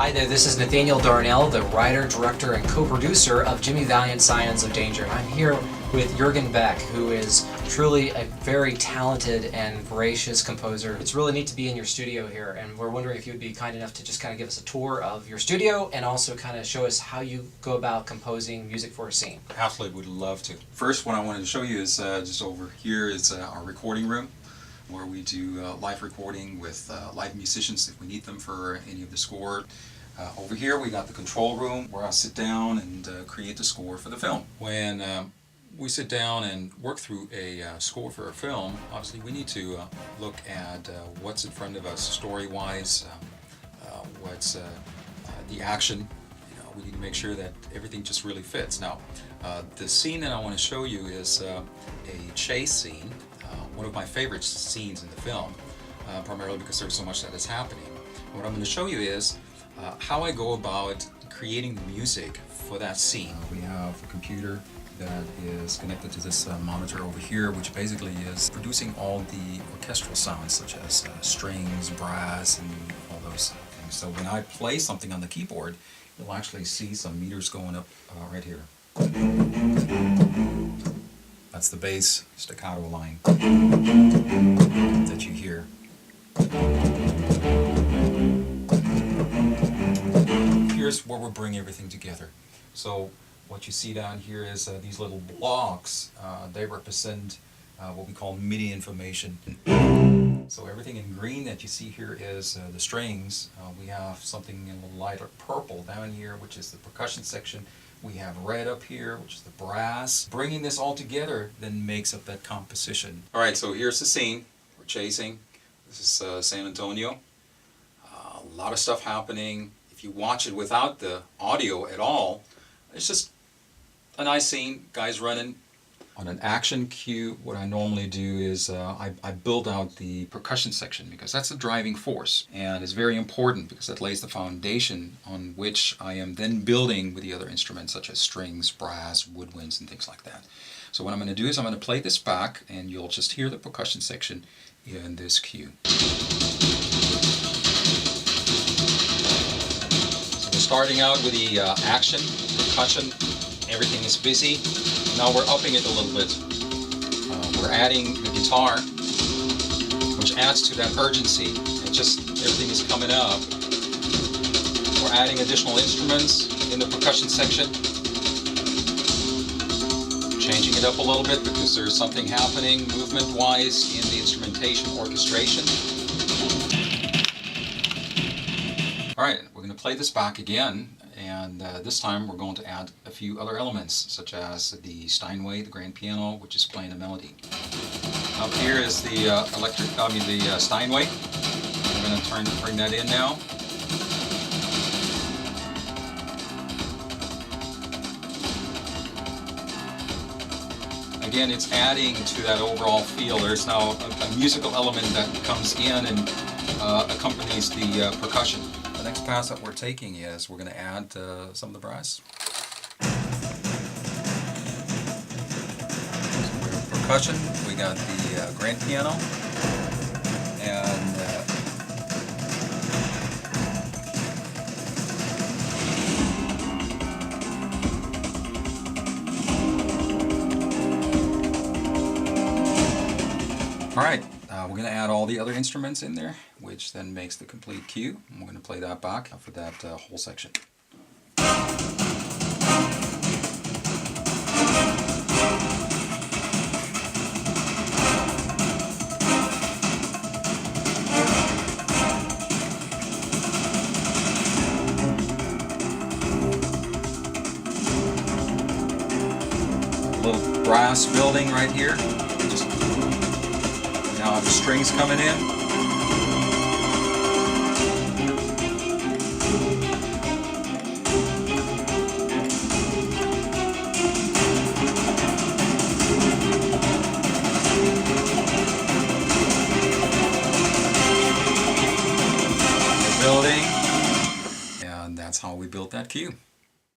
Hi there, this is Nathaniel Darnell, the writer, director, and co-producer of Jimmy Valiant's Scions of Danger. I'm here with Jürgen Beck, who is truly a very talented and voracious composer. It's really neat to be in your studio here, and we're wondering if you would be kind enough to just kind of give us a tour of your studio and also kind of show us how you go about composing music for a scene. Absolutely, would love to. First, what I wanted to show you is just over here is our recording room, where we do live recording with live musicians if we need them for any of the score. Over here we got the control room where I sit down and create the score for the film. When we sit down and work through a score for a film, obviously we need to look at what's in front of us story-wise, what's the action. We need to make sure that everything just really fits. Now, the scene that I want to show you is a chase scene, one of my favorite scenes in the film, primarily because there's so much that is happening. And what I'm going to show you is how I go about creating the music for that scene. We have a computer that is connected to this monitor over here, which basically is producing all the orchestral sounds such as strings, brass, and all those things. So when I play something on the keyboard, you'll actually see some meters going up right here. That's the bass staccato line that you hear. Here's where we're bringing everything together. So what you see down here is these little blocks. They represent what we call MIDI information. So everything in green that you see here is the strings. We have something in a little lighter purple down here, which is the percussion section. We have red up here, which is the brass. Bringing this all together then makes up that composition. All right, so here's the scene. We're chasing. This is San Antonio. A lot of stuff happening. If you watch it without the audio at all, it's just a nice scene, guys running. On an action cue, what I normally do is I build out the percussion section because that's the driving force, and it's very important because that lays the foundation on which I am then building with the other instruments such as strings, brass, woodwinds, and things like that. So what I'm going to do is I'm going to play this back, and you'll just hear the percussion section in this cue. So we're starting out with the action, percussion, everything is busy. Now we're upping it a little bit. We're adding the guitar, which adds to that urgency. It just, everything is coming up. We're adding additional instruments in the percussion section. Changing it up a little bit because there's something happening movement-wise in the instrumentation orchestration. Alright, we're going to play this back again. And this time we're going to add a few other elements, such as the Steinway, the grand piano, which is playing a melody. Up here is the Steinway. I'm going to bring that in now. Again, it's adding to that overall feel. There's now a musical element that comes in and accompanies the percussion. The next pass that we're taking is we're going to add some of the brass. So we have percussion, we got the grand piano, and alright, we're going to add all the other instruments in there, which then makes the complete cue. And we're going to play that back for that whole section. A little brass building right here. Now the strings coming in. Building. And that's how we built that cue.